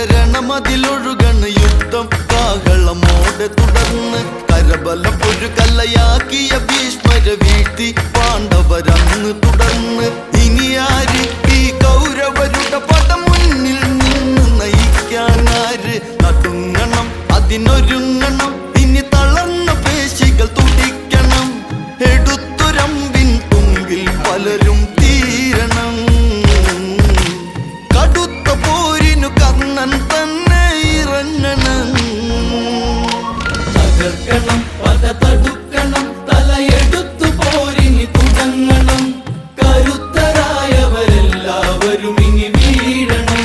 രണമതിലൊഴുകണ് യുദ്ധം കാഹളമോടെ തുടർന്ന് കരബലം ഒരു കല്ലയാക്കിയ ഭീഷ്മരെ വീഴ്ത്തി പാണ്ഡവരന്ന് തുടർന്ന് ഇനി ആര് ഈ കൗരവരുടെ പടം മുന്നിൽ നിന്ന് നയിക്കാൻ ആര് നടുങ്ങണം അതിനൊരുങ്ങണം ഇനി തളർന്ന പേശികൾ തുടിക്കണം എടുത്തുരമ്പിൻ തുമ്പിൽ പലരും തീരണം കടുത്ത പോരിനു കർണൻ തന്നെ ഇറങ്ങണം തകർക്കണം പത തടുക്കണം തലയെടുത്തു പോരിനി തുടങ്ങണം കരുത്തരായവരെല്ലാവരും ഇനി വീഴണം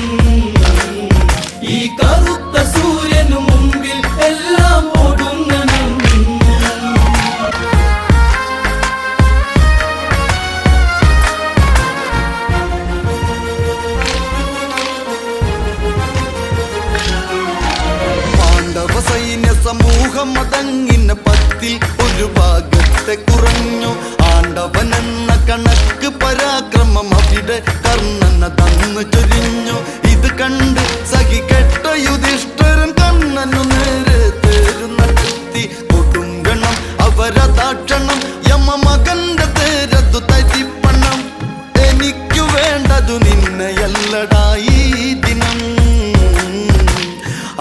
ഈ കറുത്ത സൂര്യനു മുമ്പിൽ എല്ലാം ഒടുങ്ങണം സൈന്യ സമൂഹം അടങ്ങിന പത്തിൽ ഒരു ഭാഗത്തെ കുറഞ്ഞു ആണ്ടവനെന്ന കണക്ക് പരാക്രമം അവിടെ കർണന തന്നു ചൊരിഞ്ഞു ഇത് കണ്ട് സഹികെട്ട യുധിഷ്ഠിരൻ കർണനു നേരെ തേരു നടത്തി കൊടുങ്കണം അവരതാക്ഷണം യമമകന്റെ തേരതു തരിപ്പണം എനിക്കു വേണ്ടതു നിന്നെയല്ലടാ ഈ ദിനം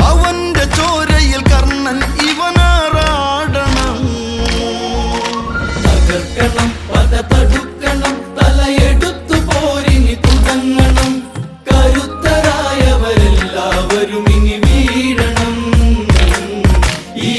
അവന്റെ ചോരയിൽ കർണൻ ഇവനാറാടണം തകർക്കണം പത തടുക്കണം തലയെടുത്തു പോരിനി തുടങ്ങണം കരുത്തരായവരെല്ലാവരും ഇനി വീഴണം ഈ